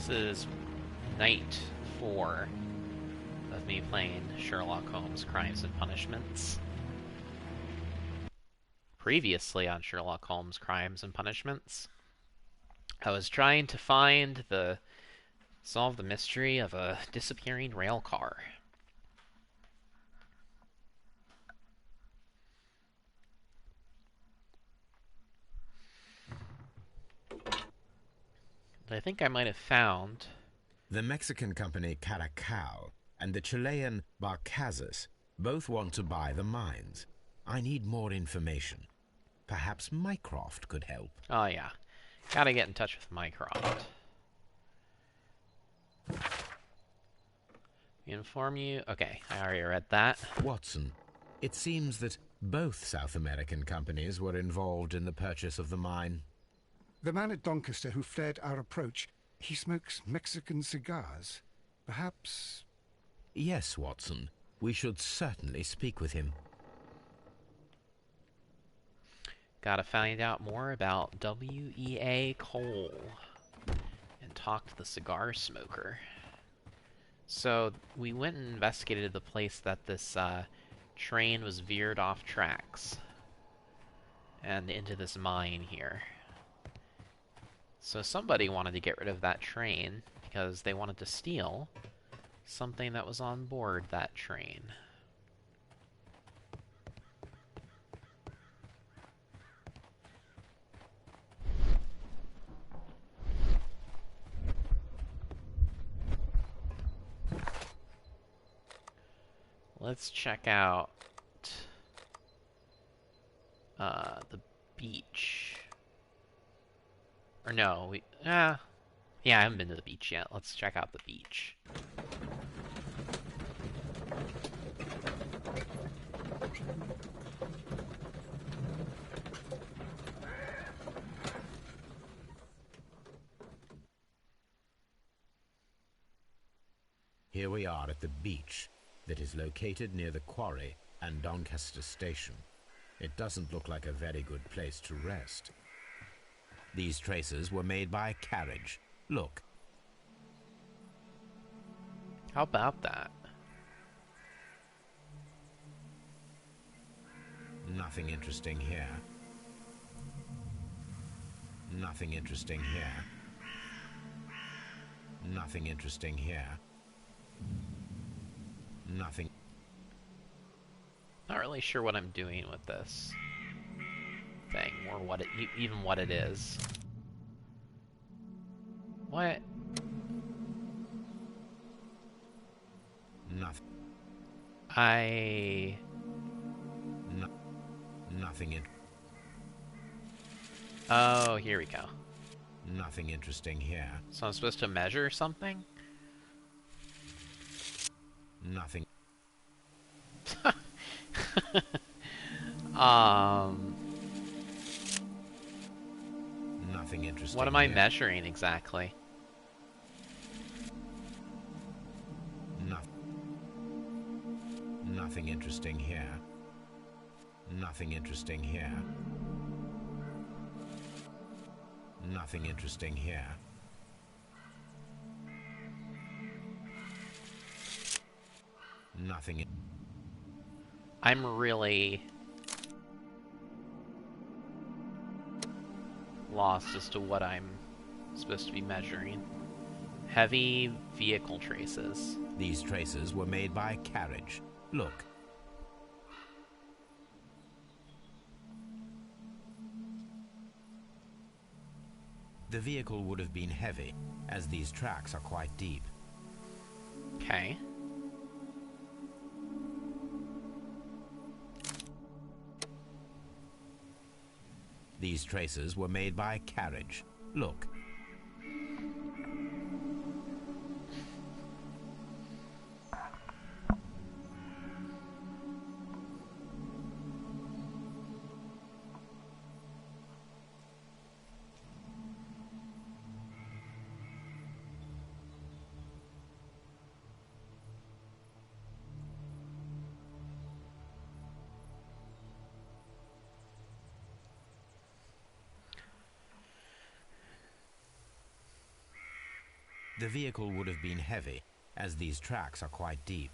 This is night 4 of me playing Sherlock Holmes Crimes and Punishments. Previously on Sherlock Holmes Crimes and Punishments, I was trying to solve the mystery of a disappearing rail car. But I think I might have found... The Mexican company Caracao and the Chilean Barcazas both want to buy the mines. I need more information. Perhaps Mycroft could help. Oh yeah, gotta get in touch with Mycroft. Inform you... Okay, I already read that. Watson, it seems that both South American companies were involved in the purchase of the mine. The man at Doncaster who flared our approach, he smokes Mexican cigars. Perhaps... Yes, Watson. We should certainly speak with him. Gotta find out more about W.E.A. Cole and talk to the cigar smoker. So, we went and investigated the place that this train was veered off tracks and into this mine here. So somebody wanted to get rid of that train because they wanted to steal something that was on board that train. Let's check out the beach. Or no, yeah, I haven't been to the beach yet. Let's check out the beach. Here we are at the beach that is located near the quarry and Doncaster station. It doesn't look like a very good place to rest. These traces were made by a carriage. Look. How about that? Nothing interesting here. Nothing interesting here. Nothing interesting here. Nothing. Not really sure what I'm doing with this thing, or what it, even what it is. What? Nothing. Nothing in. Oh, here we go. Nothing interesting here. So I'm supposed to measure something? Nothing. Nothing interesting. What am I measuring exactly? Nothing interesting here. Nothing interesting here. Nothing interesting here. Nothing. I'm really lost as to what I'm supposed to be measuring. Heavy vehicle traces. These traces were made by a carriage. Look. The vehicle would have been heavy, as these tracks are quite deep. Okay. These traces were made by a carriage. Look. The vehicle would have been heavy, as these tracks are quite deep.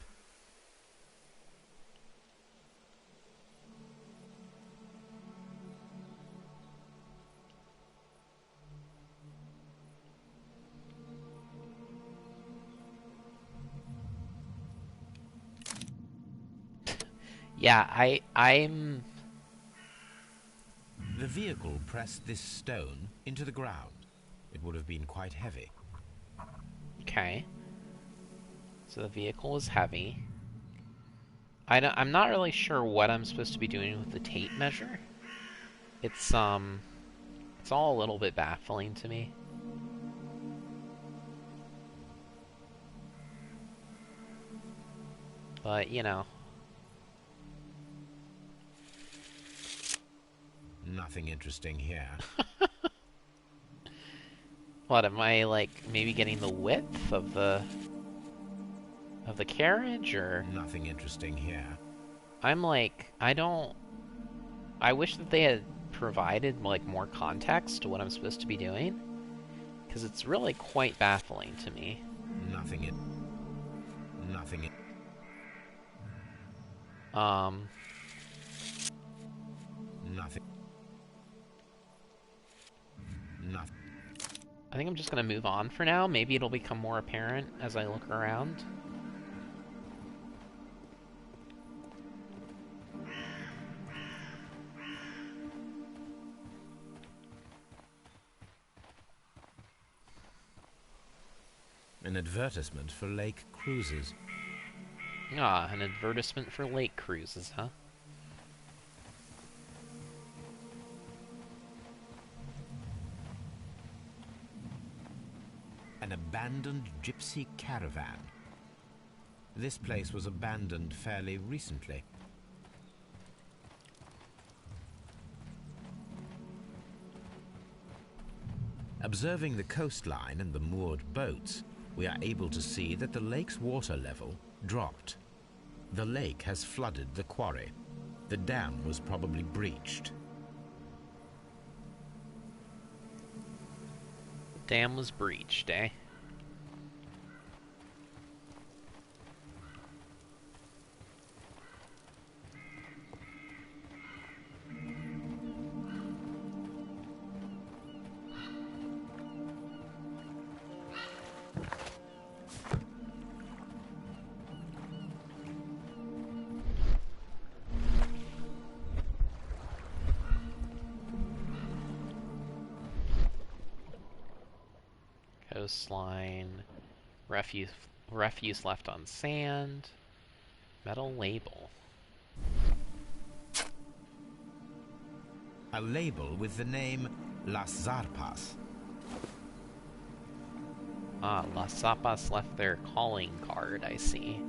Yeah, I'm... The vehicle pressed this stone into the ground. It would have been quite heavy. Okay. So the vehicle is heavy. I'm not really sure what I'm supposed to be doing with the tape measure. It's all a little bit baffling to me. But, you know. Nothing interesting here. What, am I, like, maybe getting the width of the carriage, or... Nothing interesting here. I'm like, I wish that they had provided, like, more context to what I'm supposed to be doing. Because it's really quite baffling to me. Nothing. Nothing. I think I'm just gonna move on for now. Maybe it'll become more apparent as I look around. An advertisement for lake cruises. Ah, an advertisement for lake cruises, huh? An abandoned gypsy caravan. This place was abandoned fairly recently. Observing the coastline and the moored boats, we are able to see that the lake's water level dropped. The lake has flooded the quarry. The dam was probably breached. The dam was breached, eh? Coastline, refuse left on sand, metal label. A label with the name Las Zarpas. Ah, Las Zapas left their calling card, I see.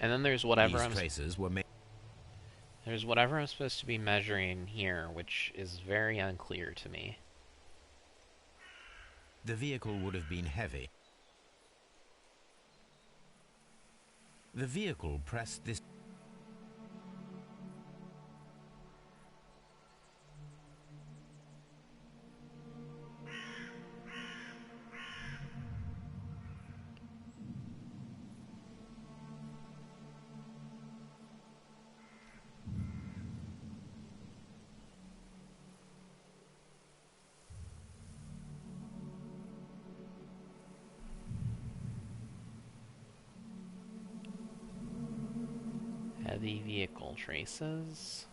And then there's whatever there's whatever I'm supposed to be measuring here, which is very unclear to me. The vehicle would have been heavy. The vehicle pressed this. Heavy vehicle traces.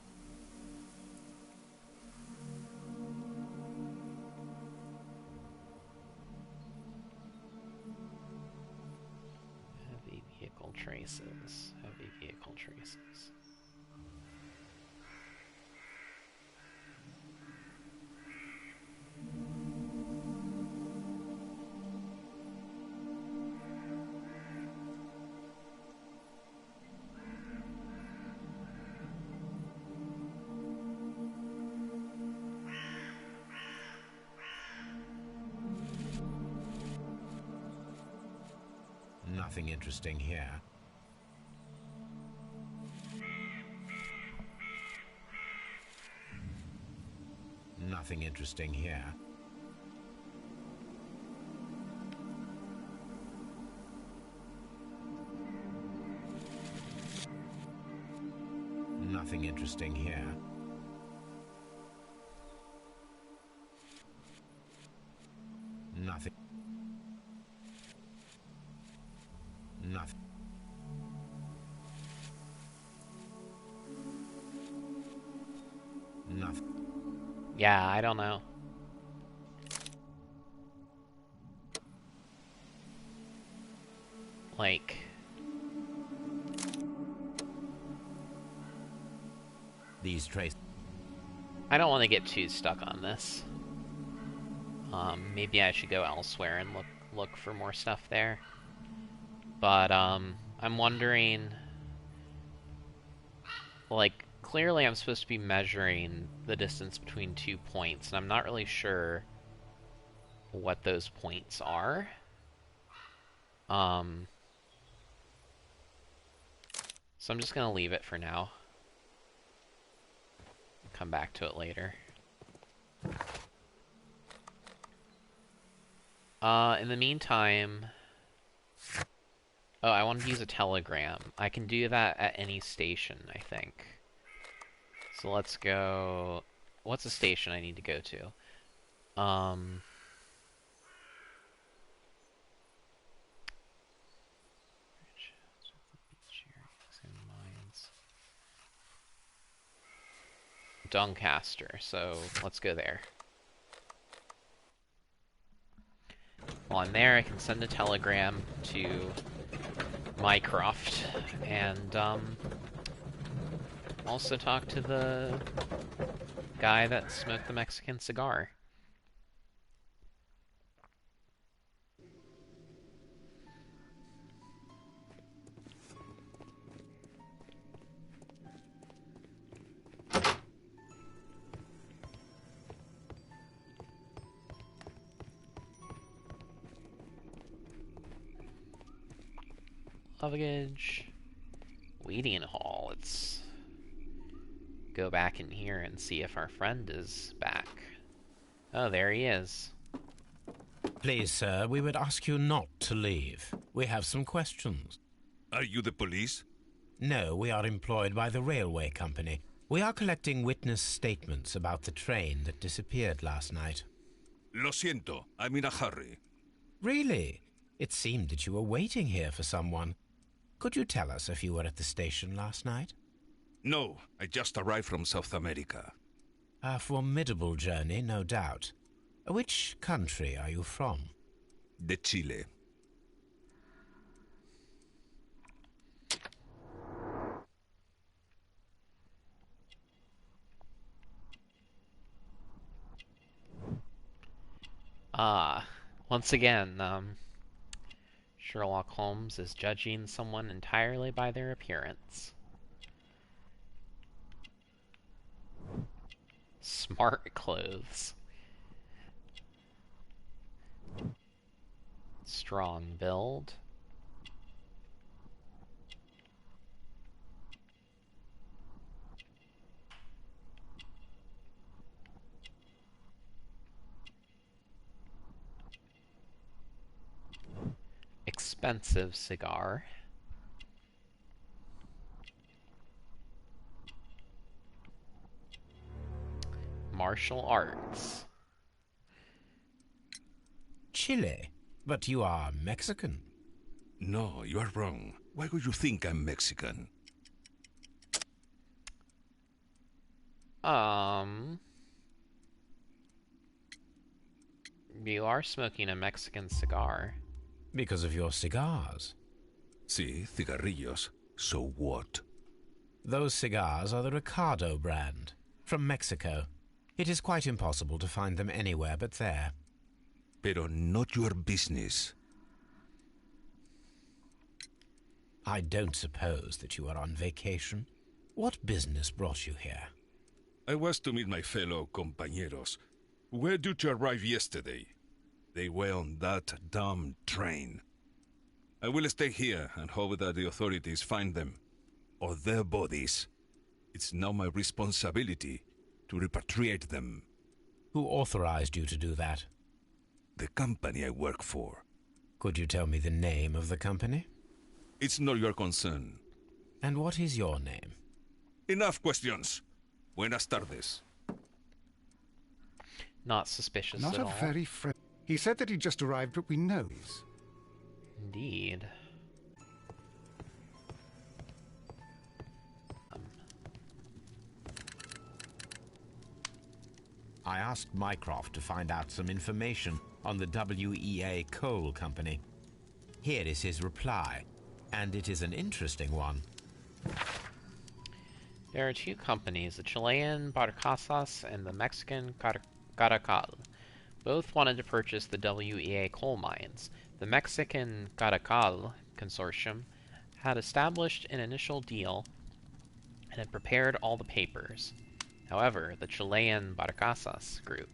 traces. Heavy vehicle traces. Nothing interesting here. Nothing interesting here. Nothing interesting here. Nothing. Nothing. Nothing. Yeah, I don't know. Like... These traces. I don't want to get too stuck on this. Maybe I should go elsewhere and look for more stuff there. But, I'm wondering... Like, clearly I'm supposed to be measuring the distance between 2 points, and I'm not really sure what those points are. So I'm just gonna leave it for now. Come back to it later. In the meantime... Oh, I wanted to use a telegram. I can do that at any station, I think. So let's go... What's the station I need to go to? Doncaster, so let's go there. While I'm there, I can send a telegram to Mycroft and also talk to the guy that smoked the Mexican cigar. Luggage. Waiting hall. Let's go back in here and see if our friend is back. Oh, there he is. Please, sir, we would ask you not to leave. We have some questions. Are you the police? No, we are employed by the railway company. We are collecting witness statements about the train that disappeared last night. Lo siento, I'm in a hurry. Really? It seemed that you were waiting here for someone. Could you tell us if you were at the station last night? No, I just arrived from South America. A formidable journey, no doubt. Which country are you from? De Chile. Once again, Sherlock Holmes is judging someone entirely by their appearance. Smart clothes. Strong build. Expensive cigar. Martial arts. Chile? But you are Mexican. No, you are wrong. Why would you think I'm Mexican? You are smoking a Mexican cigar. Because of your cigars. See, cigarrillos. So what? Those cigars are the Ricardo brand, from Mexico. It is quite impossible to find them anywhere but there. Pero not your business. I don't suppose that you are on vacation. What business brought you here? I was to meet my fellow compañeros. Where did you arrive yesterday? They were on that damn train. I will stay here and hope that the authorities find them, or their bodies. It's now my responsibility to repatriate them. Who authorized you to do that? The company I work for. Could you tell me the name of the company? It's not your concern. And what is your name? Enough questions. Buenas tardes. Not suspicious Not at a all. very friend. He said that he just arrived, but we know he's... Indeed. I asked Mycroft to find out some information on the WEA Coal Company. Here is his reply, and it is an interesting one. There are two companies, the Chilean Barcasas and the Mexican Caracal. Both wanted to purchase the WEA coal mines. The Mexican Caracal consortium had established an initial deal and had prepared all the papers. However, the Chilean Barcasas group,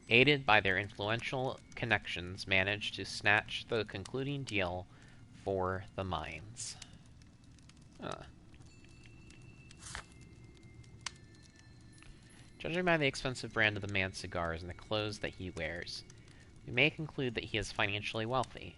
aided by their influential connections, managed to snatch the concluding deal for the mines. Judging by the expensive brand of the man's cigars and the clothes that he wears, we may conclude that he is financially wealthy.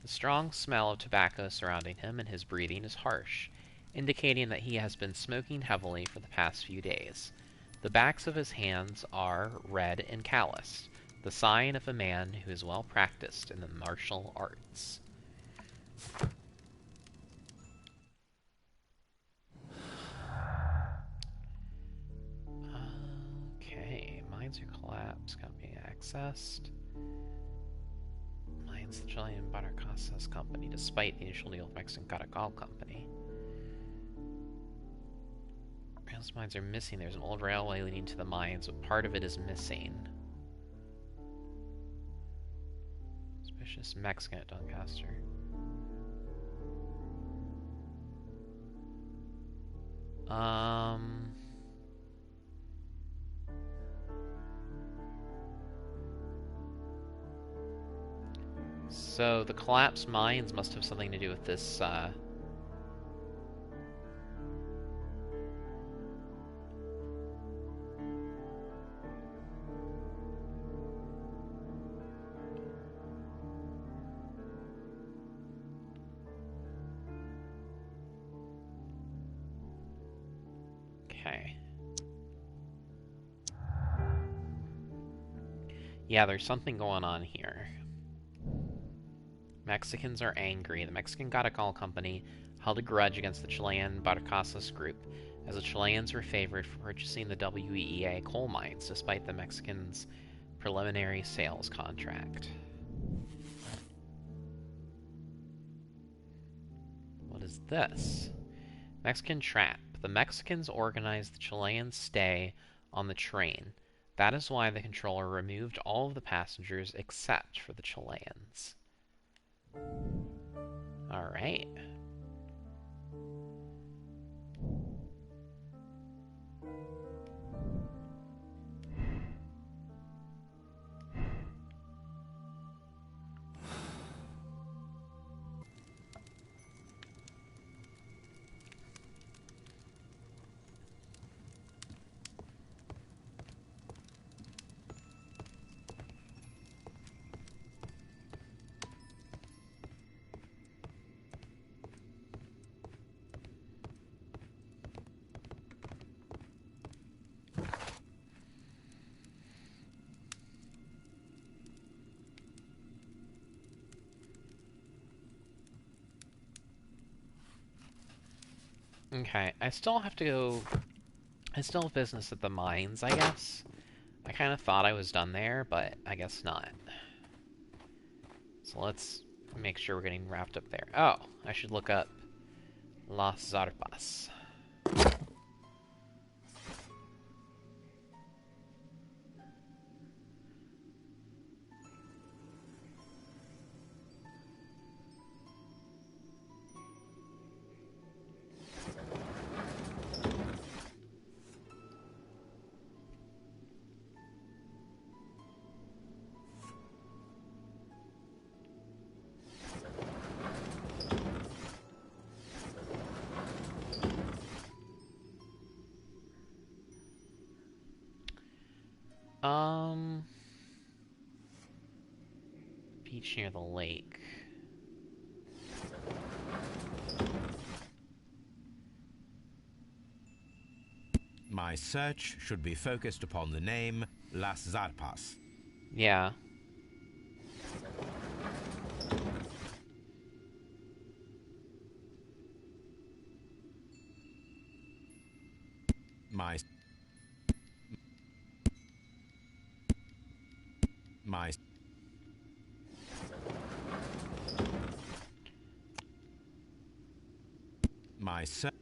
The strong smell of tobacco surrounding him and his breathing is harsh, indicating that he has been smoking heavily for the past few days. The backs of his hands are red and calloused, the sign of a man who is well practiced in the martial arts. Okay, mines are collapsed, company accessed. Mines the Chilean Barcasas company, despite the initial deal with Mexican Caracal company. Rails mines are missing. There's an old railway leading to the mines, but part of it is missing. Suspicious Mexican at Doncaster. So the collapsed mines must have something to do with this, Okay. Yeah, there's something going on here. Mexicans are angry. The Mexican Caracal company held a grudge against the Chilean Barcasas group, as the Chileans were favored for purchasing the WEA coal mines, despite the Mexicans' preliminary sales contract. What is this? Mexican trap. The Mexicans organized the Chileans' stay on the train. That is why the controller removed all of the passengers except for the Chileans. Alright. Okay, I still have to go... I still have business at the mines, I guess. I kind of thought I was done there, but I guess not. So let's Make sure we're getting wrapped up there. Oh, I should look up Las Zarpas. Beach near the lake. My search should be focused upon the name Las Zarpas. Yeah. My search.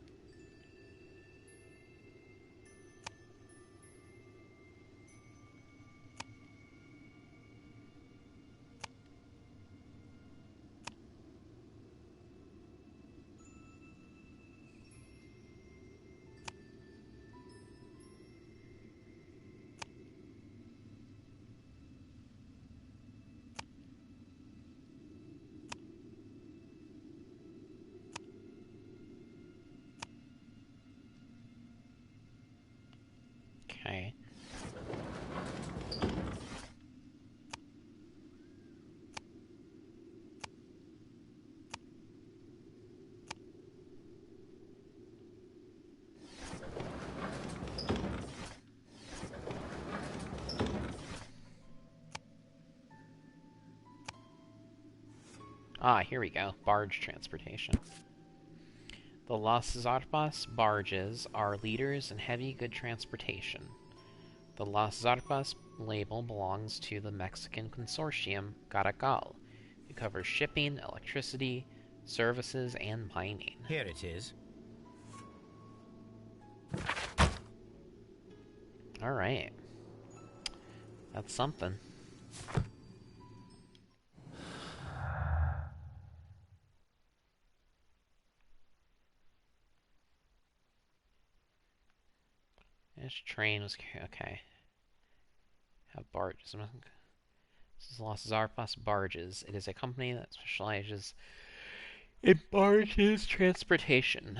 Okay. Ah, here we go. Barge transportation. The Las Zarpas barges are leaders in heavy good transportation. The Las Zarpas label belongs to the Mexican consortium Caracal, who covers shipping, electricity, services, and mining. Here it is. Alright. That's something. This train was... okay. Have barges. This is Las Zarpas Barges. It is a company that specializes in barge transportation.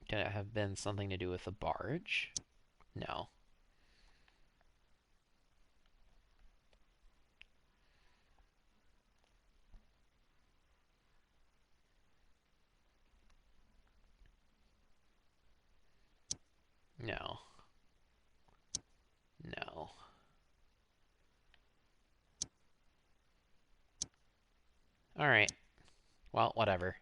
Could it have been something to do with a barge? No. No. No. Alright. Well, whatever.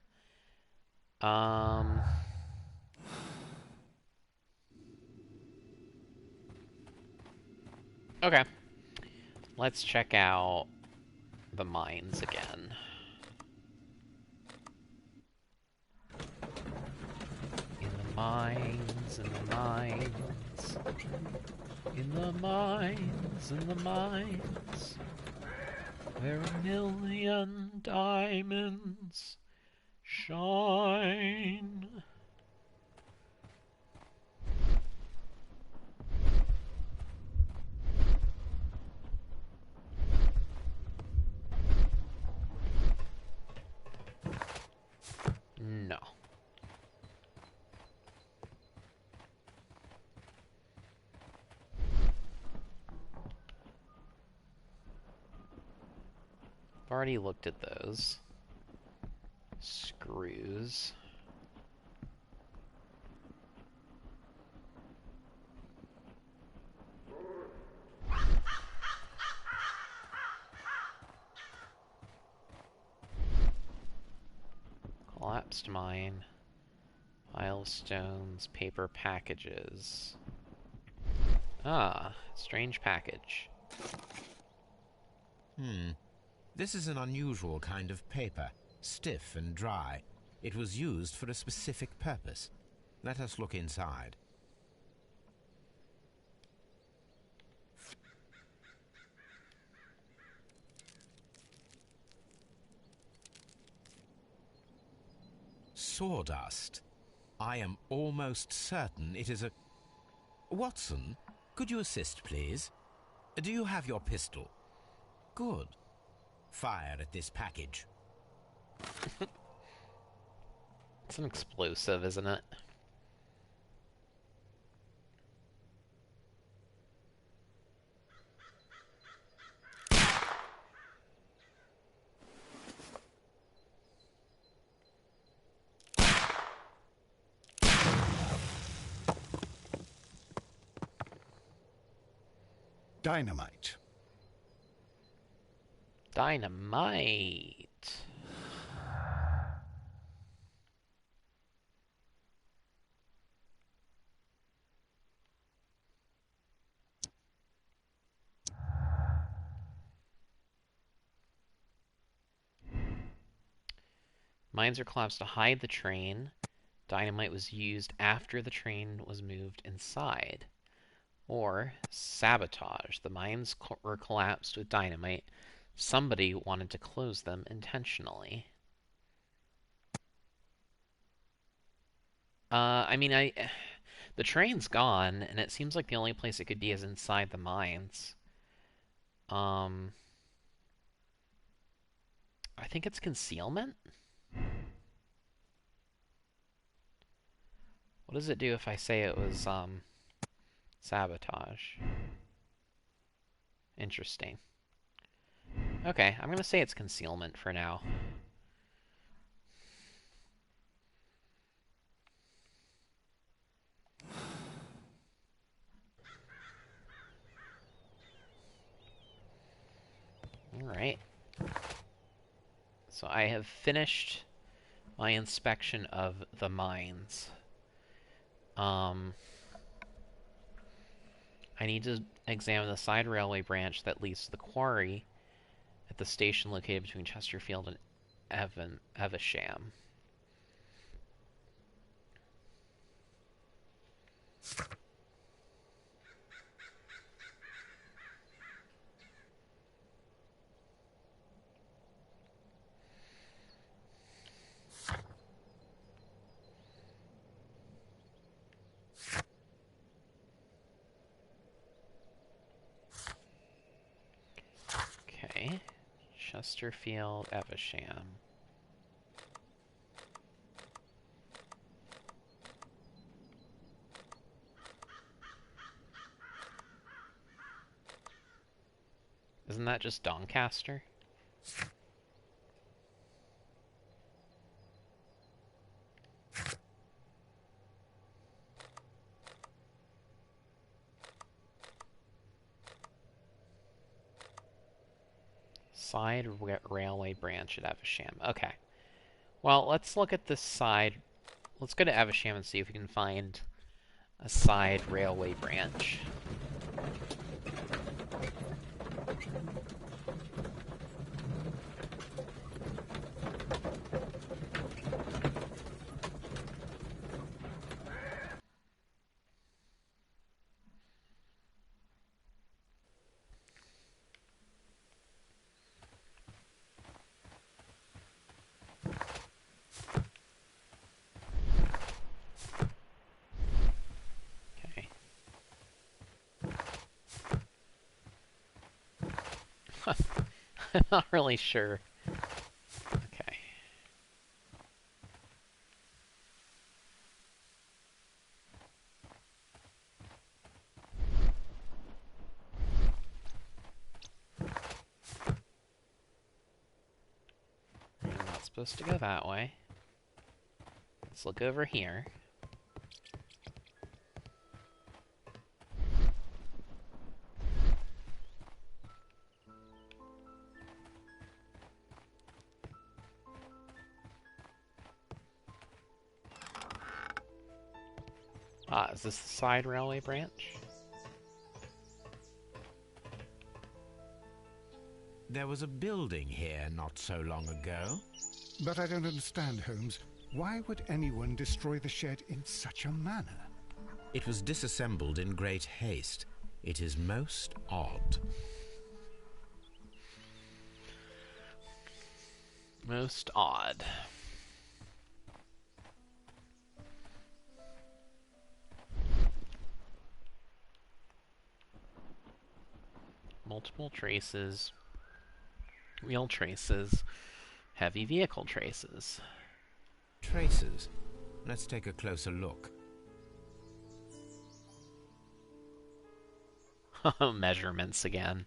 Okay. Let's check out the mines again. In the mines, in the mines. In the mines, in the mines. Where 1,000,000 diamonds shine. No. I've already looked at those. Screws. collapsed mine. Pile of stones, paper packages. Ah, strange package. This is an unusual kind of paper, stiff and dry. It was used for a specific purpose. Let us look inside. Sawdust. I am almost certain it is a... Watson, could you assist, please? Do you have your pistol? Good. Fire at this package. It's an explosive, isn't it? Dynamite. Dynamite. Mines are collapsed to hide the train. Dynamite was used after the train was moved inside. Or sabotage. The mines were collapsed with dynamite. Somebody wanted to close them intentionally. The train's gone, and it seems like the only place it could be is inside the mines. I think it's concealment? What does it do if I say it was, sabotage? Interesting. Okay, I'm gonna say it's concealment for now. Alright. So I have finished my inspection of the mines. I need to examine the side railway branch that leads to the quarry at the station located between Chesterfield and Evesham. Okay. Chesterfield, Evesham. Isn't that just Doncaster? Side railway branch at Evesham. Okay. Well, let's look at this side. Let's go to Evesham and see if we can find a side railway branch. Okay. I'm not really sure. Okay. I'm not supposed to go that way. Let's look over here. Ah, is this the side railway branch? There was a building here not so long ago. But I don't understand, Holmes. Why would anyone destroy the shed in such a manner? It was disassembled in great haste. It is most odd. Most odd. Multiple traces. Wheel traces. Heavy vehicle traces. Traces. Let's take a closer look. Measurements again.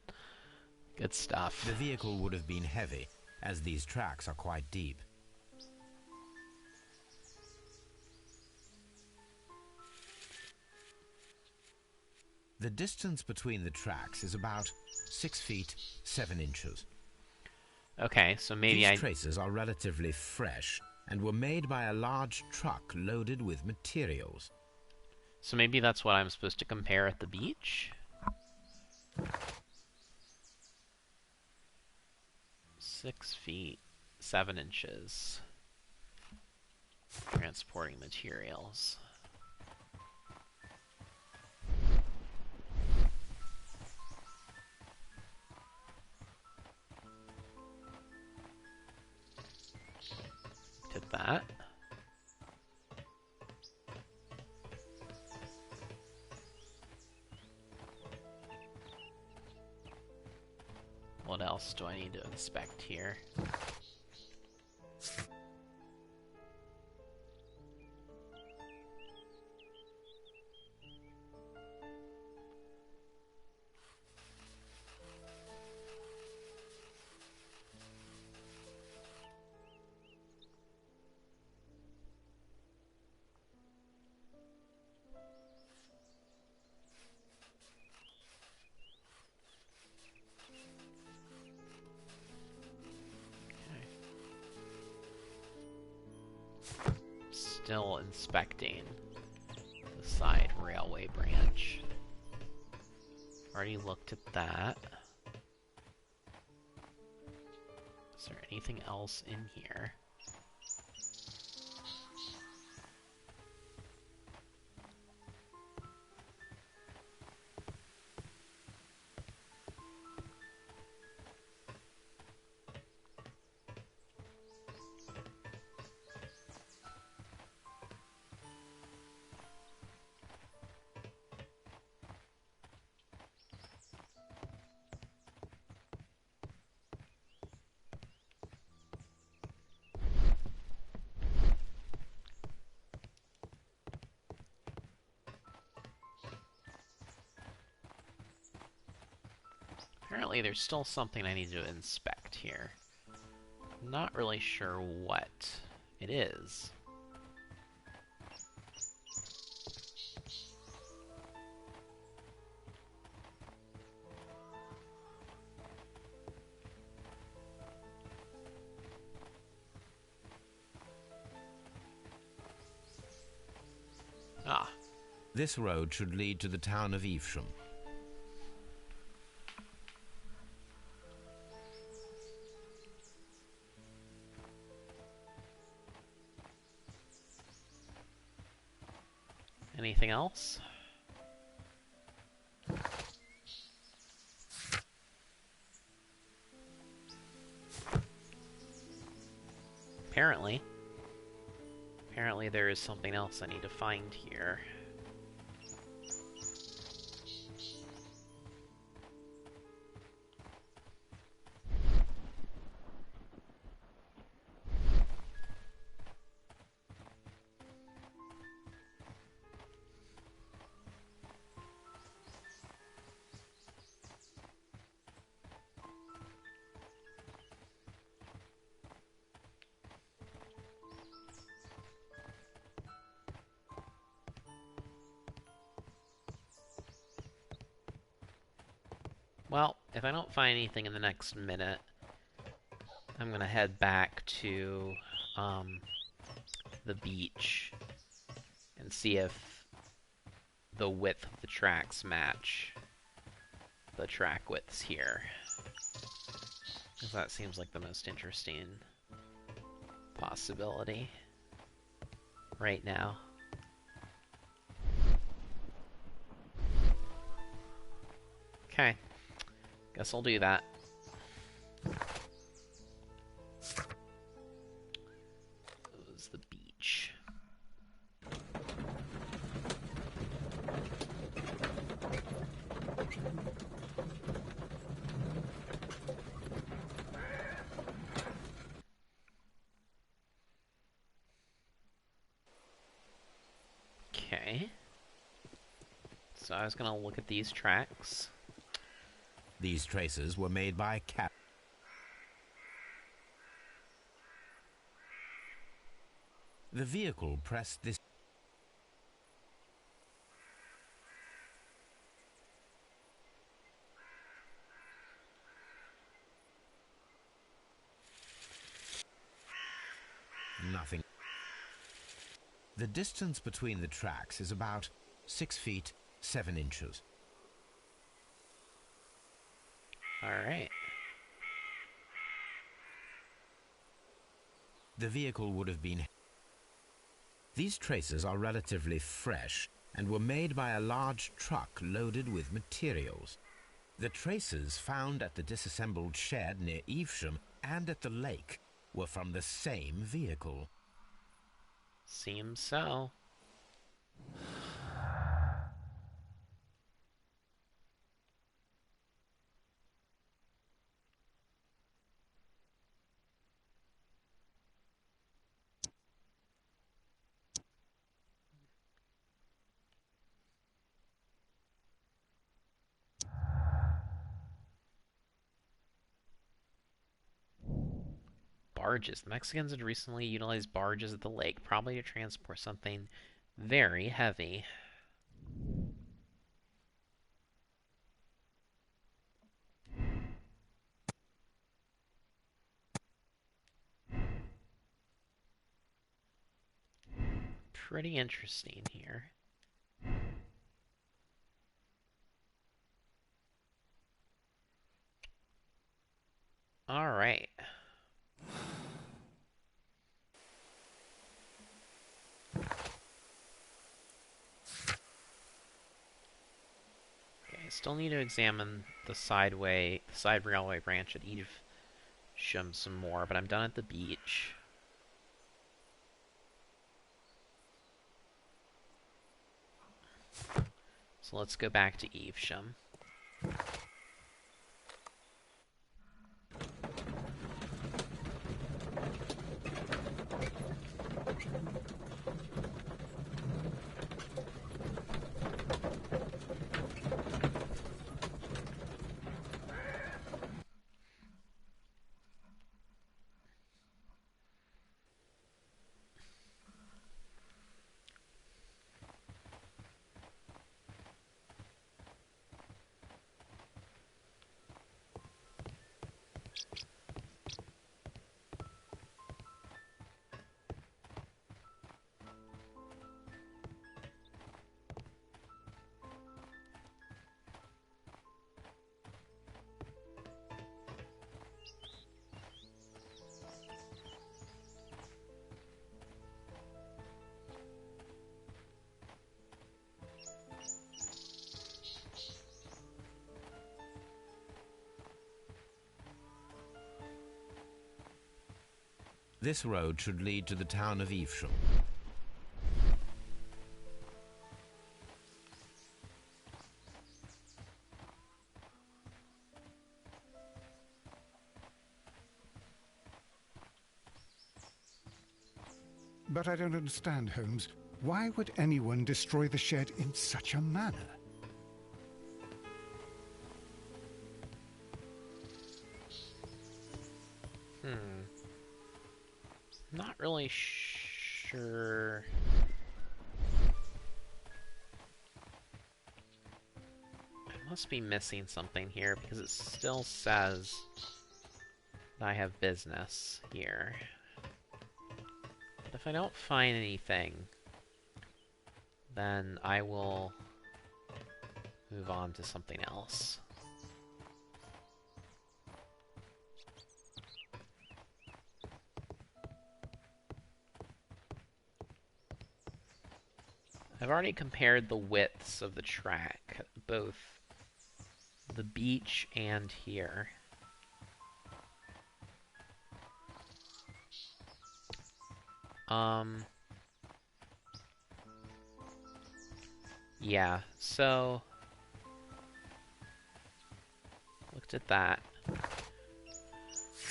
Good stuff. The vehicle would have been heavy, as these tracks are quite deep. The distance between the tracks is about 6 feet 7 inches. Okay, so maybe These traces are relatively fresh and were made by a large truck loaded with materials. So maybe that's what I'm supposed to compare at the beach? 6 feet 7 inches. Transporting materials. Did that. What else do I need to inspect here? Still inspecting the side railway branch. Already looked at that. Is there anything else in here? Apparently there's still something I need to inspect here. Not really sure what it is. Ah. This road should lead to the town of Evesham. Anything else? Apparently. Apparently there is something else I need to find here. Well, if I don't find anything in the next minute, I'm gonna head back to the beach and see if the width of the tracks match the track widths here. Because that seems like the most interesting possibility right now. Okay, guess I'll do that. It was the beach. Okay. So I was gonna look at these tracks. These traces were made by Cap. The vehicle pressed this. Nothing. The distance between the tracks is about 6 feet 7 inches. Alright. The vehicle would have been. These traces are relatively fresh and were made by a large truck loaded with materials. The traces found at the disassembled shed near Evesham and at the lake were from the same vehicle. Seems so. Barges. The Mexicans had recently utilized barges at the lake, probably to transport something very heavy. Pretty interesting here. Alright. Okay, still need to examine the side railway branch at Evesham some more, but I'm done at the beach. So let's go back to Evesham. This road should lead to the town of Evesham. But I don't understand, Holmes. Why would anyone destroy the shed in such a manner? Not really sure. I must be missing something here because it still says that I have business here. But if I don't find anything, then I will move on to something else. I've already compared the widths of the track, both the beach and here. Yeah, so looked at that.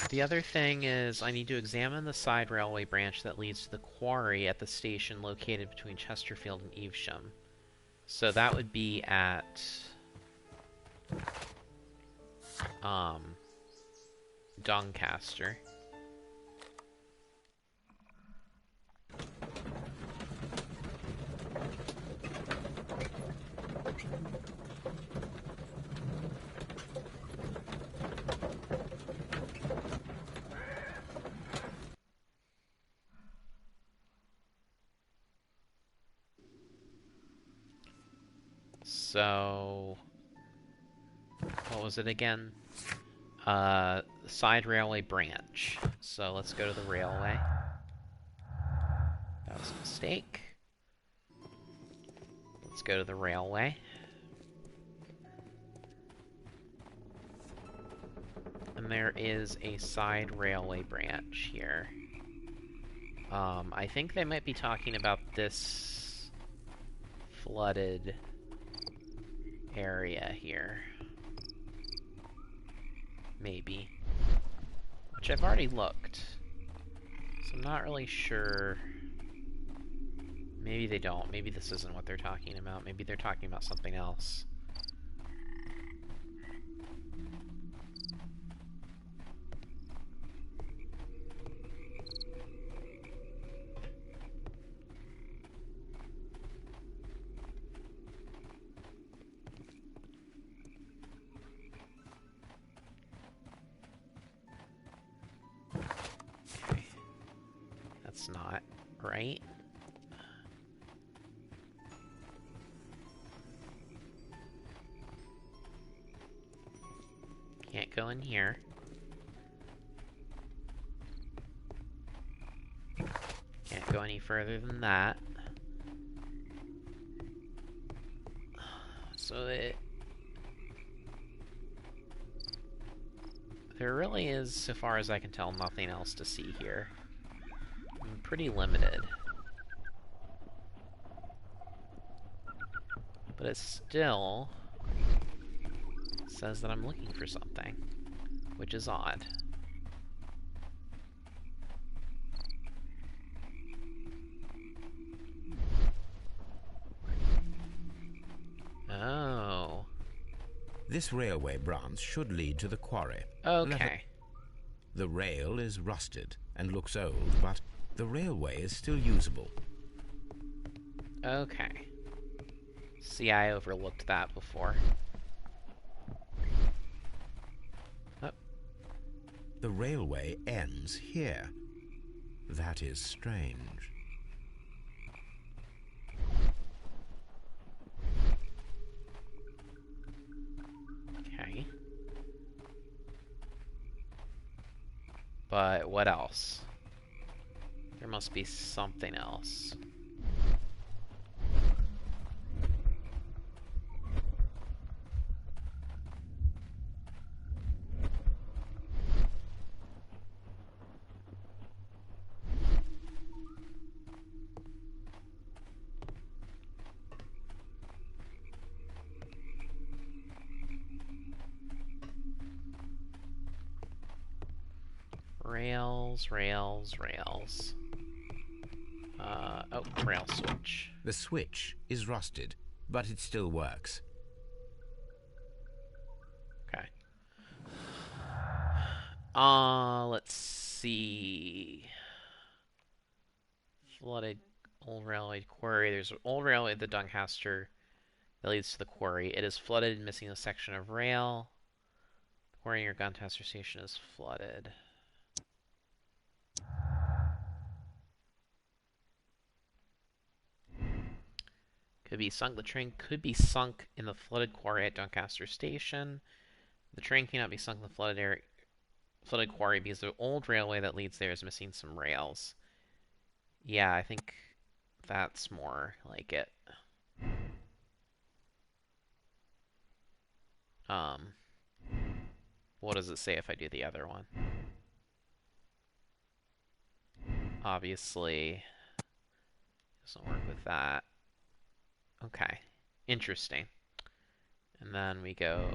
The other thing is I need to examine the side railway branch that leads to the quarry at the station located between Chesterfield and Evesham. So that would be at Doncaster. So, what was it again? Side railway branch. So let's go to the railway. That was a mistake. Let's go to the railway. And there is a side railway branch here. I think they might be talking about this flooded area here. Maybe. Which I've already looked. So I'm not really sure. Maybe they don't. Maybe this isn't what they're talking about. Maybe they're talking about something else. Okay. That's not right. Can't go in here. Can't go any further than that. So there really is, so far as I can tell, nothing else to see here. I'm pretty limited. But it still says that I'm looking for something, which is odd. Oh. This railway branch should lead to the quarry. Okay. The rail is rusted and looks old, but the railway is still usable. Okay. See, I overlooked that before. Oh. The railway ends here. That is strange. Okay. But what else? There must be something else. Rails, rails, rails. Oh, rail switch. The switch is rusted, but it still works. Okay. Let's see. Flooded old railway quarry. There's an old railway at the Doncaster that leads to the quarry. It is flooded, missing a section of rail. The quarry near Doncaster station is flooded. Could be sunk. The train could be sunk in the flooded quarry at Doncaster Station. The train cannot be sunk in the flooded quarry because the old railway that leads there is missing some rails. Yeah, I think that's more like it. Um, what does it say if I do the other one? Obviously, doesn't work with that. Okay, interesting. And then we go.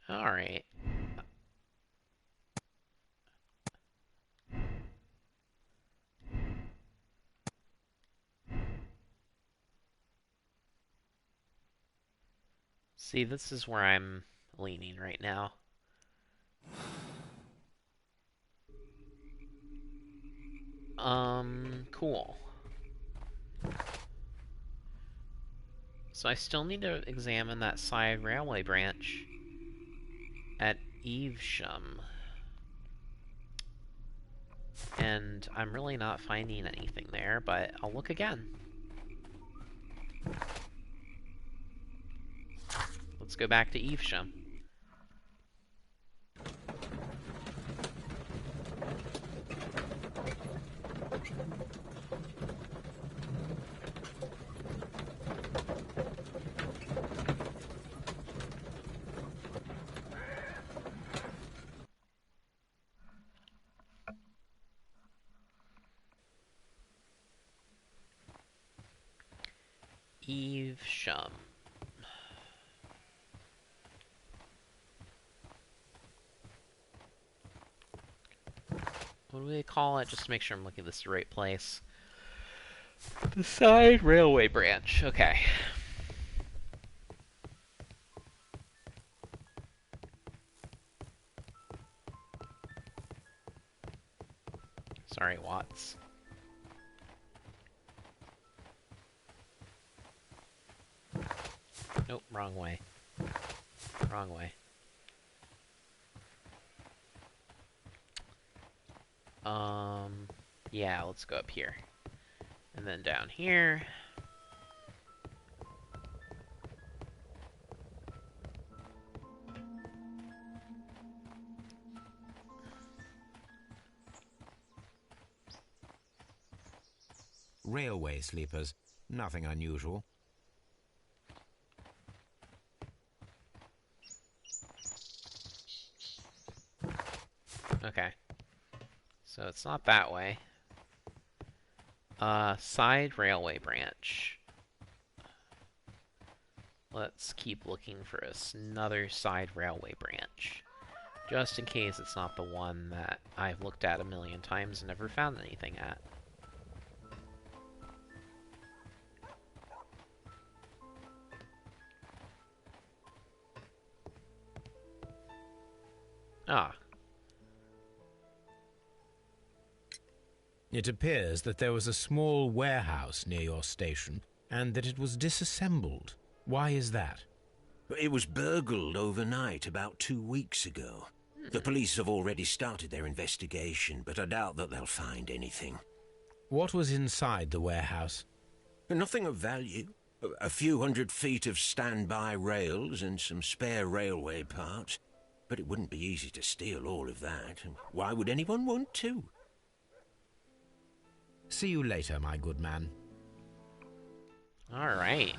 All right. See, this is where I'm leaning right now. Cool. So I still need to examine that side railway branch at Evesham. And I'm really not finding anything there, but I'll look again. Let's go back to Evesham. Evesham. What do they call it? Just to make sure I'm looking at this the right place. The side railway branch. Okay. Sorry, Watts. Nope, wrong way. Wrong way. Yeah, let's go up here. And then down here. Railway sleepers. Nothing unusual. Okay. So it's not that way. Side railway branch. Let's keep looking for another side railway branch. Just in case it's not the one that I've looked at a million times and never found anything at. Ah. It appears that there was a small warehouse near your station and that it was disassembled. Why is that? It was burgled overnight about 2 weeks ago. The police have already started their investigation, but I doubt that they'll find anything. What was inside the warehouse? Nothing of value. A few 100 feet of standby rails and some spare railway parts. But it wouldn't be easy to steal all of that. Why would anyone want to? See you later, my good man. Alright.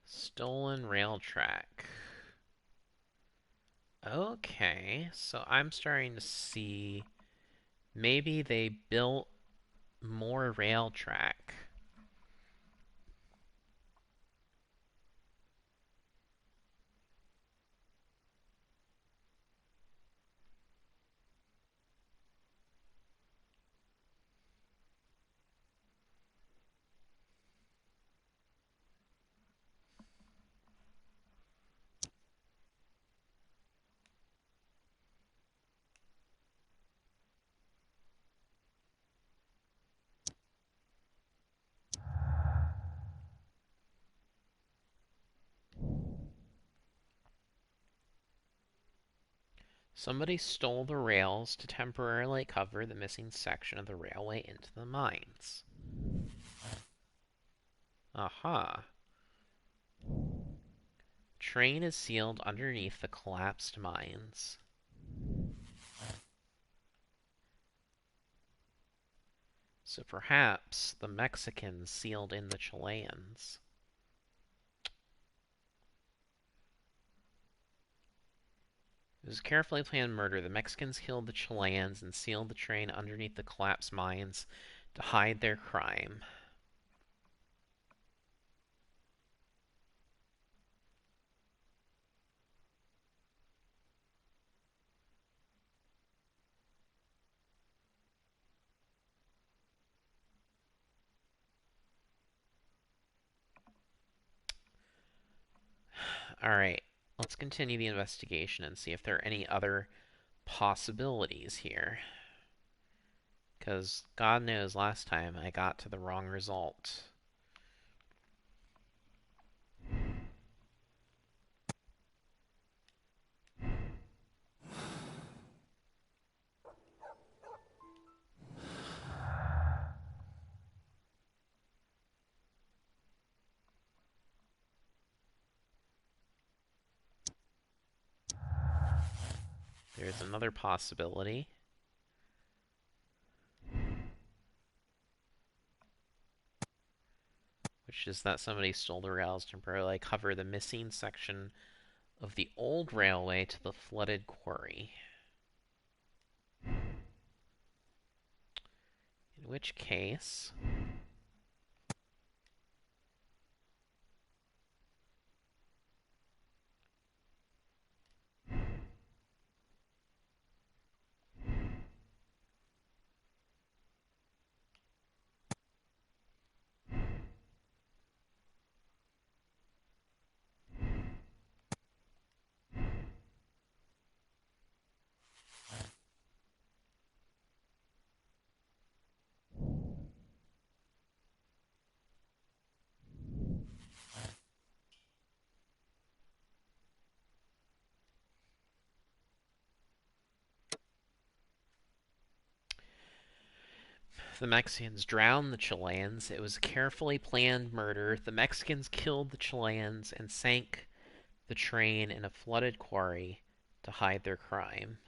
Stolen rail track. Okay, so I'm starting to see maybe they built more rail track. Somebody stole the rails to temporarily cover the missing section of the railway into the mines. Aha. Train is sealed underneath the collapsed mines. So perhaps the Mexicans sealed in the Chileans. It was a carefully planned murder. The Mexicans killed the Chileans and sealed the train underneath the collapsed mines to hide their crime. Alright, let's continue the investigation and see if there are any other possibilities here. Because God knows last time I got to the wrong result. There's another possibility. Which is that somebody stole the rails to temporarily cover the missing section of the old railway to the flooded quarry. In which case... The Mexicans drowned the Chileans. It was a carefully planned murder. The Mexicans killed the Chileans and sank the train in a flooded quarry to hide their crime.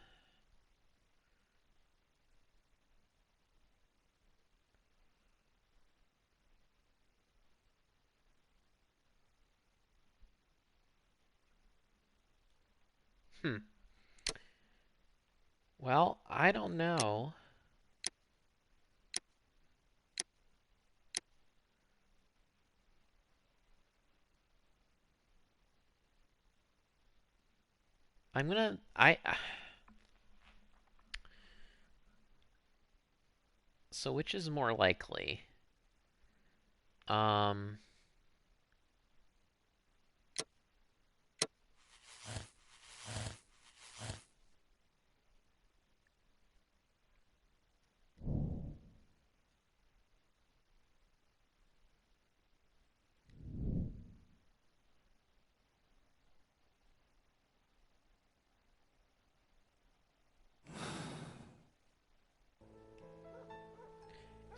Hmm. Well, I don't know. I'm gonna... So which is more likely? Um...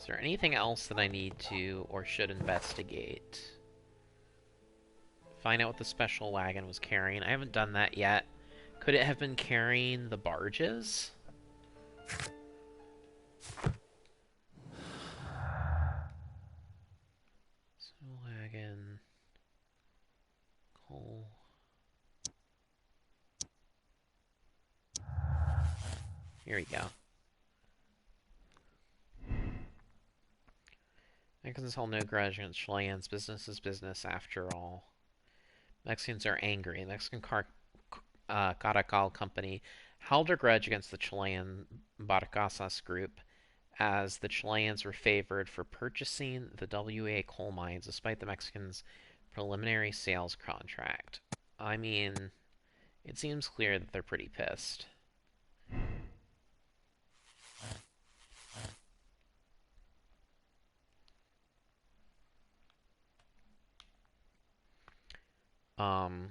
Is there anything else that I need to or should investigate? Find out what the special wagon was carrying. I haven't done that yet. Could it have been carrying the barges? Special wagon. Coal. Here we go. Mexicans hold no grudge against Chileans. Business is business after all. Mexicans are angry. The Mexican Caracal Company held a grudge against the Chilean Barcasas group as the Chileans were favored for purchasing the WA coal mines despite the Mexicans' preliminary sales contract. I mean, it seems clear that they're pretty pissed. Um,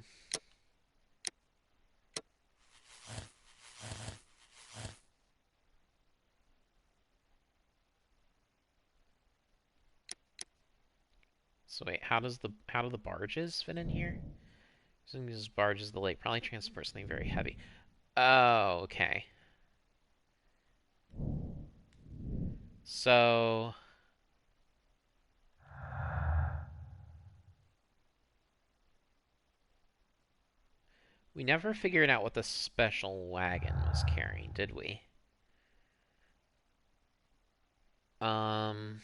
So wait, how do the barges fit in here? Using these barges, the lake probably transports something very heavy. Oh, okay. So we never figured out what the special wagon was carrying, did we? Um,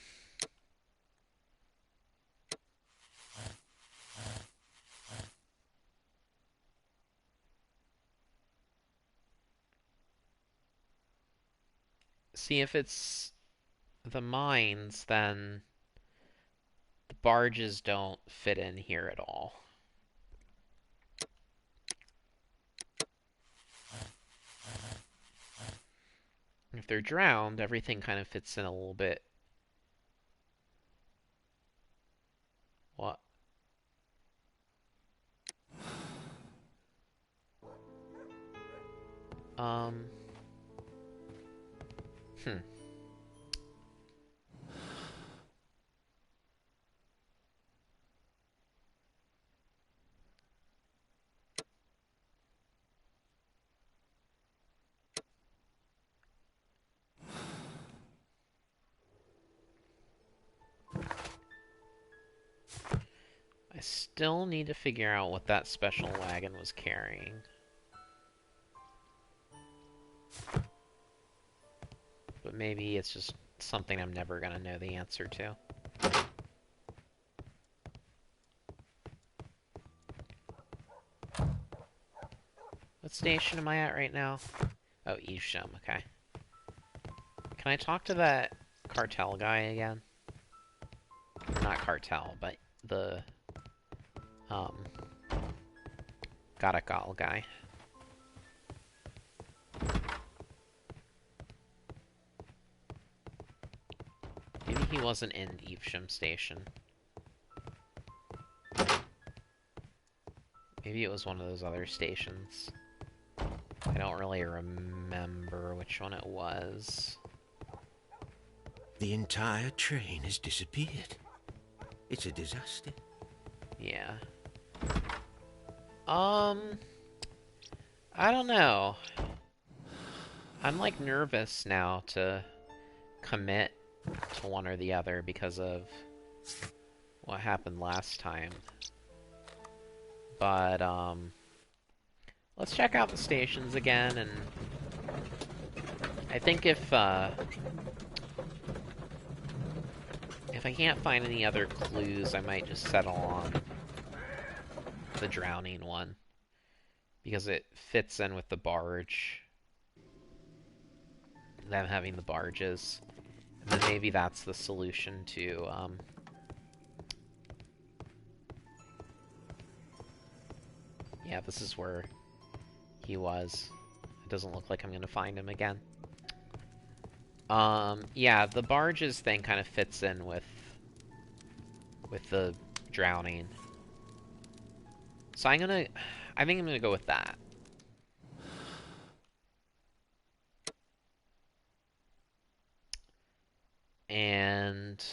see if it's the mines, then the barges don't fit in here at all. If they're drowned, everything kind of fits in a little bit. What? Um. Hmm. I still need to figure out what that special wagon was carrying. But maybe it's just something I'm never gonna know the answer to. What station am I at right now? Oh, Evesham, okay. Can I talk to that cartel guy again? Not cartel, but the, um, Garakal guy. Maybe he wasn't in Evesham Station. Maybe it was one of those other stations. I don't really remember which one it was. The entire train has disappeared. It's a disaster. Yeah. I don't know. I'm like nervous now to commit to one or the other because of what happened last time. But, let's check out the stations again, and I think if I can't find any other clues, I might just settle on the drowning one, because it fits in with the barge, them having the barges, and then maybe that's the solution to, yeah, this is where he was. It doesn't look like I'm gonna find him again. Yeah, the barges thing kind of fits in with the drowning. So I think I'm gonna go with that. And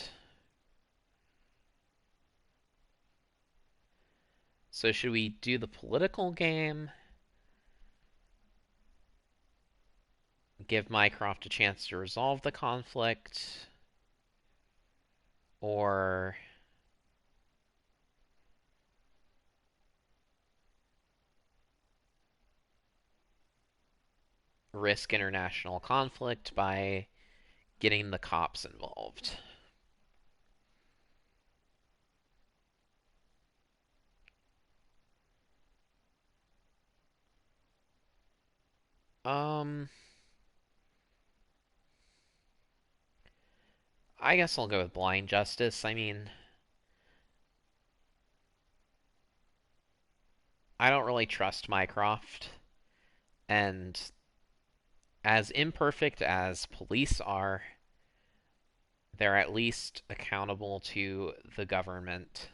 so should we do the political game? Give Mycroft a chance to resolve the conflict? Or risk international conflict by getting the cops involved? Um, I guess I'll go with blind justice. I mean, I don't really trust Mycroft, and as imperfect as police are, they're at least accountable to the government,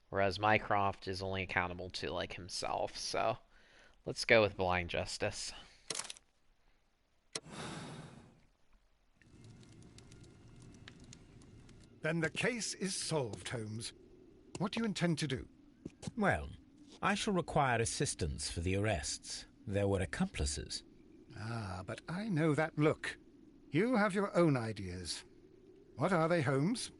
whereas Mycroft is only accountable to, like, himself. So let's go with blind justice. Then the case is solved, Holmes. What do you intend to do? Well, I shall require assistance for the arrests. There were accomplices. Ah, but I know that look. You have your own ideas. What are they, Holmes?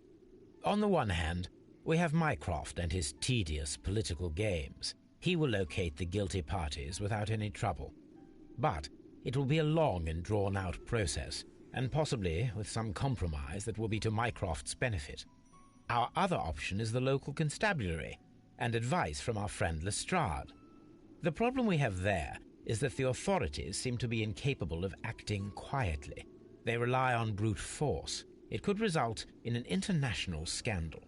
On the one hand, we have Mycroft and his tedious political games. He will locate the guilty parties without any trouble. But it will be a long and drawn-out process, and possibly with some compromise that will be to Mycroft's benefit. Our other option is the local constabulary, and advice from our friend Lestrade. The problem we have there is that the authorities seem to be incapable of acting quietly. They rely on brute force. It could result in an international scandal.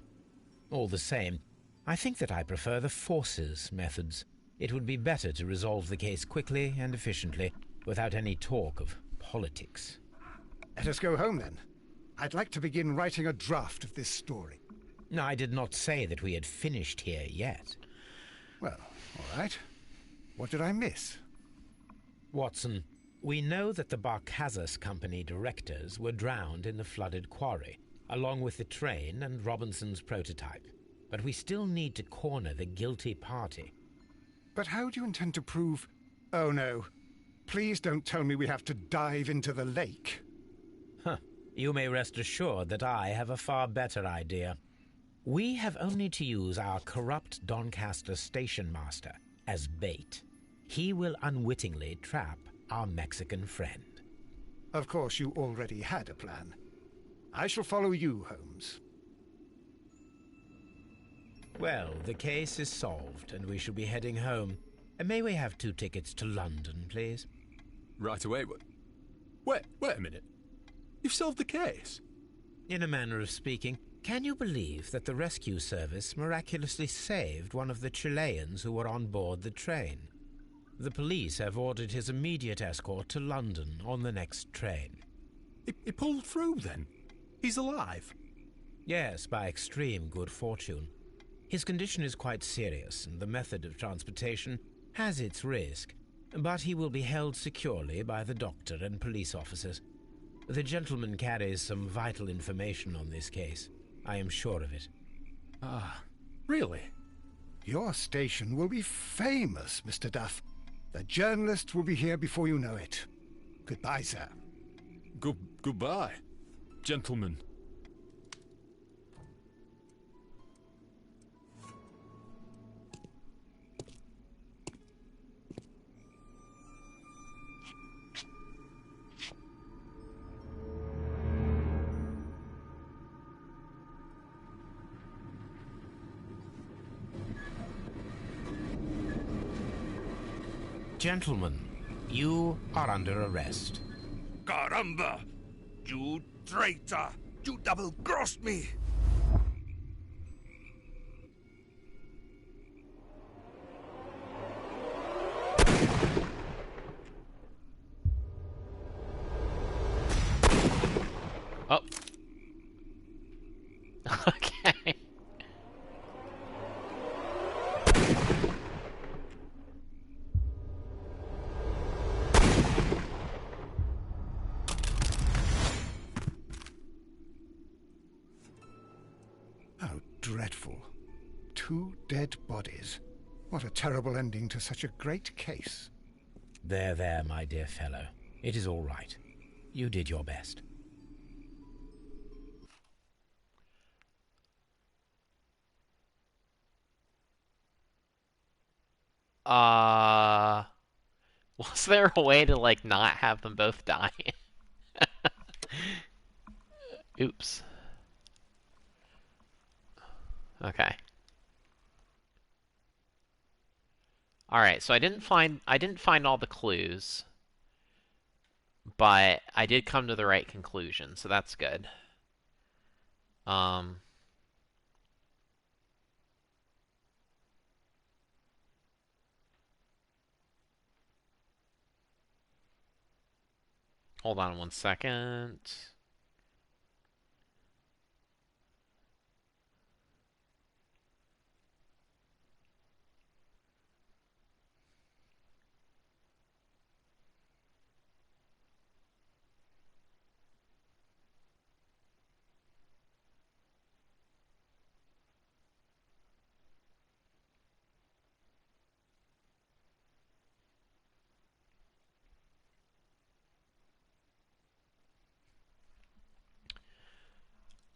All the same, I think that I prefer the forces methods. It would be better to resolve the case quickly and efficiently, without any talk of politics. Let us go home, then. I'd like to begin writing a draft of this story. No, I did not say that we had finished here yet. Well, all right. What did I miss? Watson, we know that the Barkazas Company directors were drowned in the flooded quarry, along with the train and Robinson's prototype. But we still need to corner the guilty party. But how do you intend to prove... Oh, no. Please don't tell me we have to dive into the lake. Huh. You may rest assured that I have a far better idea. We have only to use our corrupt Doncaster station master as bait. He will unwittingly trap our Mexican friend. Of course, you already had a plan. I shall follow you, Holmes. Well, the case is solved, and we shall be heading home. May we have 2 tickets to London, please? Right away. Wait a minute. You've solved the case? In a manner of speaking, can you believe that the rescue service miraculously saved one of the Chileans who were on board the train? The police have ordered his immediate escort to London on the next train. He pulled through, then? He's alive? Yes, by extreme good fortune. His condition is quite serious, and the method of transportation has its risk, but he will be held securely by the doctor and police officers. The gentleman carries some vital information on this case. I am sure of it. Ah, really? Your station will be famous, Mr. Duff. The journalists will be here before you know it. Goodbye, sir. Goodbye, gentlemen. Gentlemen, you are under arrest. Caramba! You traitor! You double-crossed me! Oh. Okay. How dreadful. 2 dead bodies. What a terrible ending to such a great case. There, my dear fellow. It is all right. You did your best. Was there a way to, like, not have them both die? Oops. Okay. Alright, so I didn't find all the clues, but I did come to the right conclusion, so that's good. Hold on 1 second.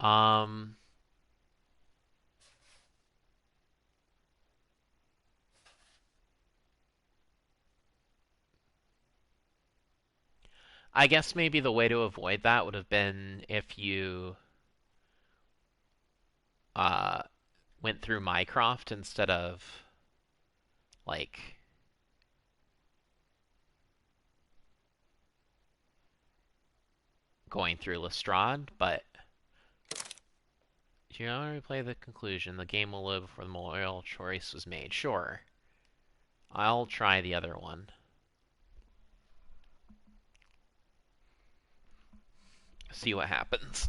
Um, I guess maybe the way to avoid that would have been if you uh, went through Mycroft instead of like going through Lestrade, but if you want to replay the conclusion, the game will load before the moral choice was made. Sure. I'll try the other one. See what happens.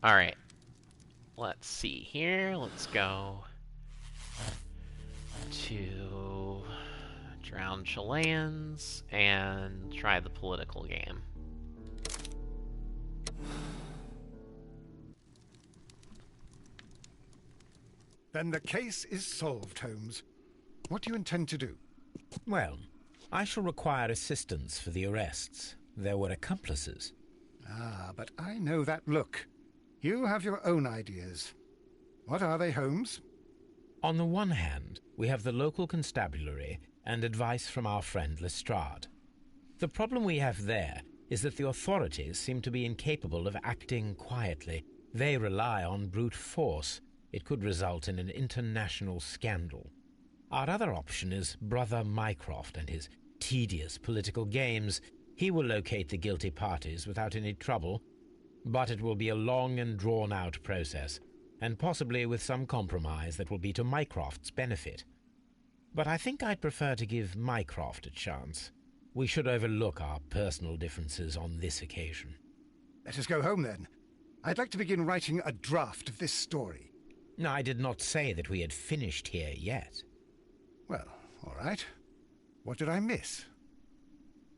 Alright. Let's see here. Let's go to Drowned Chileans and try the political game. Then the case is solved, Holmes. What do you intend to do? Well, I shall require assistance for the arrests. There were accomplices. Ah, but I know that look. You have your own ideas. What are they, Holmes? On the one hand, we have the local constabulary and advice from our friend Lestrade. The problem we have there is that the authorities seem to be incapable of acting quietly. They rely on brute force. It could result in an international scandal. Our other option is Brother Mycroft and his tedious political games. He will locate the guilty parties without any trouble, but it will be a long and drawn-out process, and possibly with some compromise that will be to Mycroft's benefit. But I think I'd prefer to give Mycroft a chance. We should overlook our personal differences on this occasion. Let us go home, then. I'd like to begin writing a draft of this story. No, I did not say that we had finished here yet. Well, all right. What did I miss?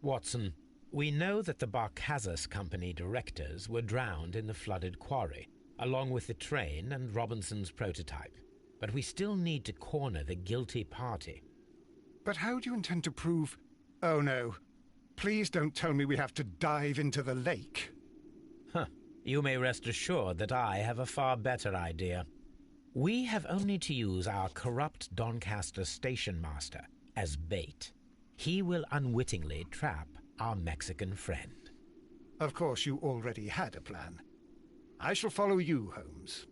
Watson, we know that the Barkazas Company directors were drowned in the flooded quarry, along with the train and Robinson's prototype. But we still need to corner the guilty party. But how do you intend to prove... Oh, no. Please don't tell me we have to dive into the lake. Huh. You may rest assured that I have a far better idea. We have only to use our corrupt Doncaster station master as bait. He will unwittingly trap our Mexican friend. Of course, you already had a plan. I shall follow you, Holmes.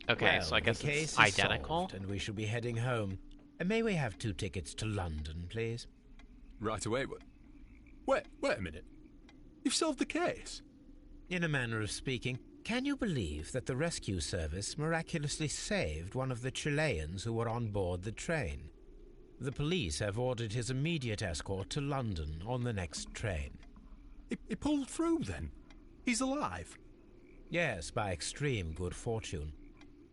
Okay, Well, so I guess the case it's is identical. solved, and we shall be heading home. May we have 2 tickets to London, please? Right away, but... Wait a minute. You've solved the case? In a manner of speaking, can you believe that the rescue service miraculously saved one of the Chileans who were on board the train? The police have ordered his immediate escort to London on the next train. He pulled through, then? He's alive? Yes, by extreme good fortune.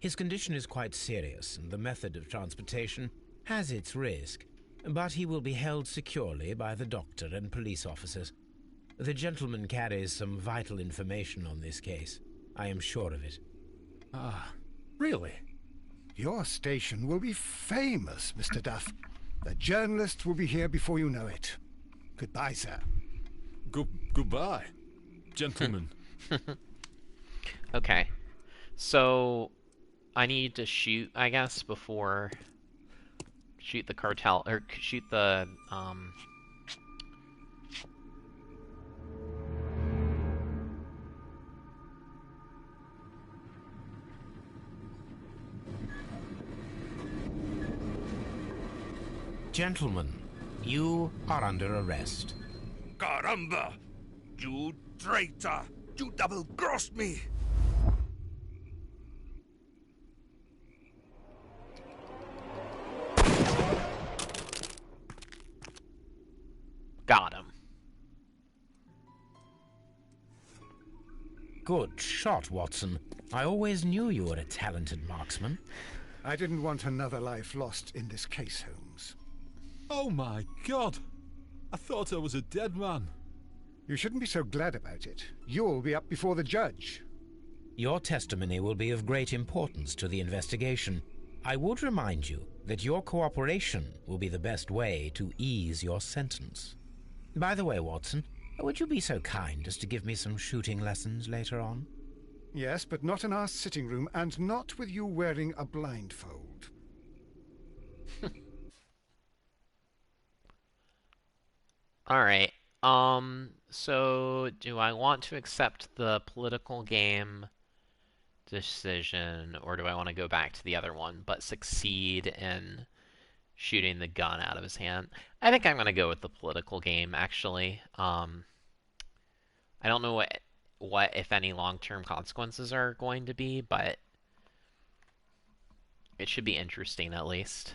His condition is quite serious, and the method of transportation has its risk, but he will be held securely by the doctor and police officers. The gentleman carries some vital information on this case. I am sure of it. Ah, really? Your station will be famous, Mr. Duff. The journalists will be here before you know it. Goodbye, sir. Goodbye, gentlemen. Okay. So I need to shoot, I guess, before shoot the cartel or shoot the Gentlemen, you are under arrest. Caramba! You traitor! You double-crossed me! got him. Good shot, Watson. I always knew you were a talented marksman. I didn't want another life lost in this case, Holmes. Oh my God! I thought I was a dead man. You shouldn't be so glad about it. You'll be up before the judge. Your testimony will be of great importance to the investigation. I would remind you that your cooperation will be the best way to ease your sentence. By the way, Watson, would you be so kind as to give me some shooting lessons later on? Yes, but not in our sitting room, and not with you wearing a blindfold. Alright. So do I want to accept the political game decision, or do I want to go back to the other one, but succeed in shooting the gun out of his hand? I think I'm going to go with the political game, actually. I don't know what if any, long-term consequences are going to be, but it should be interesting at least.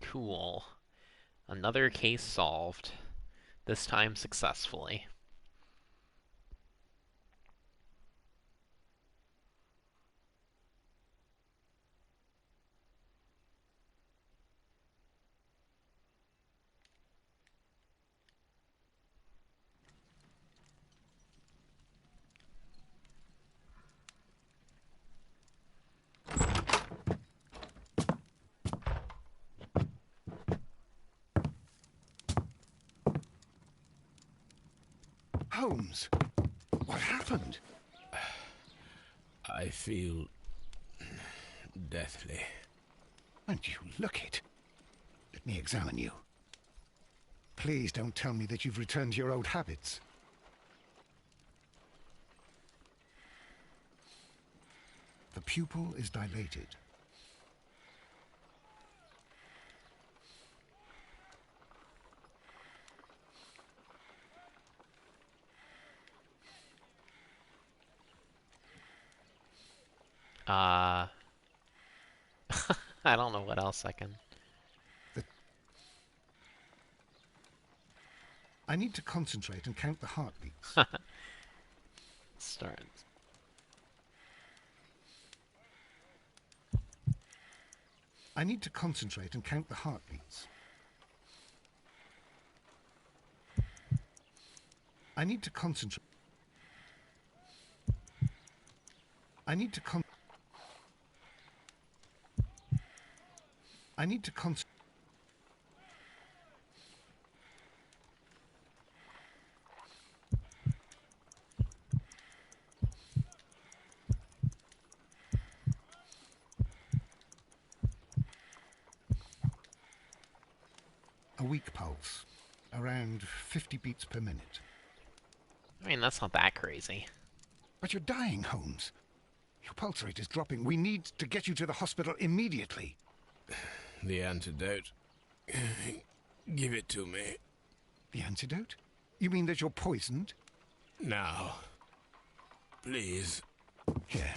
Cool. Another case solved. This time successfully. Holmes, what happened? I feel deathly. And you look it. Let me examine you. Please don't tell me that you've returned to your old habits. The pupil is dilated. I don't know what else I can... I need to concentrate and count the heartbeats. Start. I need to concentrate and count the heartbeats. I need to concentrate. I need to concentrate. A weak pulse, around 50 beats per minute. I mean, that's not that crazy. But you're dying, Holmes. Your pulse rate is dropping. We need to get you to the hospital immediately. The antidote. Give it to me. The antidote? You mean that you're poisoned? Now. Please. Here,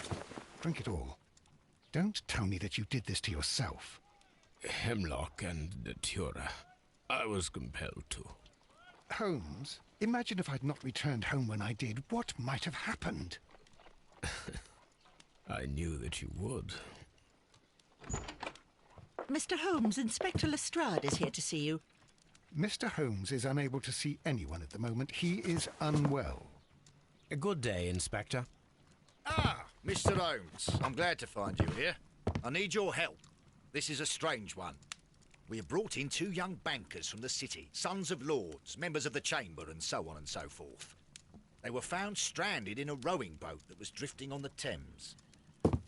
drink it all. Don't tell me that you did this to yourself. Hemlock and datura. I was compelled to. Holmes, imagine if I'd not returned home when I did. What might have happened? I knew that you would. Mr. Holmes, Inspector Lestrade is here to see you. Mr. Holmes is unable to see anyone at the moment. He is unwell. A good day, Inspector. Ah, Mr. Holmes. I'm glad to find you here. I need your help. This is a strange one. We have brought in 2 young bankers from the city, sons of lords, members of the chamber, and so on and so forth. They were found stranded in a rowing boat that was drifting on the Thames.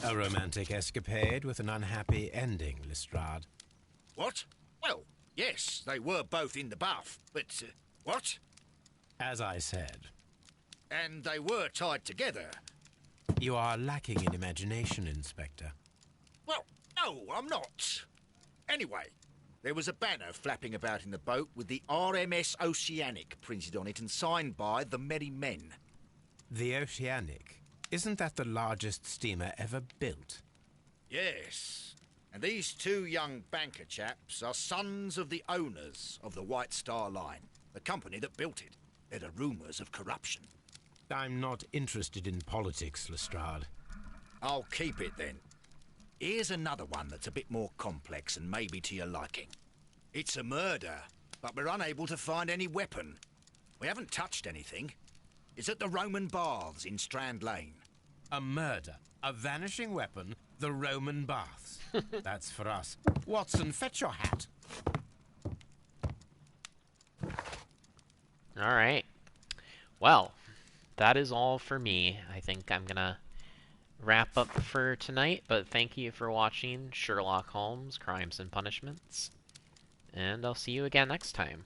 A romantic escapade with an unhappy ending, Lestrade. What? Well, yes, they were both in the buff, but... what? As I said. And they were tied together. You are lacking in imagination, Inspector. Well, no, I'm not. Anyway, there was a banner flapping about in the boat with the RMS Oceanic printed on it and signed by the Merry Men. The Oceanic? Isn't that the largest steamer ever built? Yes. And these 2 young banker chaps are sons of the owners of the White Star Line, the company that built it. There are rumours of corruption. I'm not interested in politics, Lestrade. I'll keep it then. Here's another one that's a bit more complex and maybe to your liking. It's a murder, but we're unable to find any weapon. We haven't touched anything. It's at the Roman Baths in Strand Lane. A murder, a vanishing weapon, the Roman baths. That's for us. Watson, fetch your hat. Alright. Well, that is all for me. I think I'm gonna wrap up for tonight, but thank you for watching Sherlock Holmes, Crimes and Punishments, and I'll see you again next time.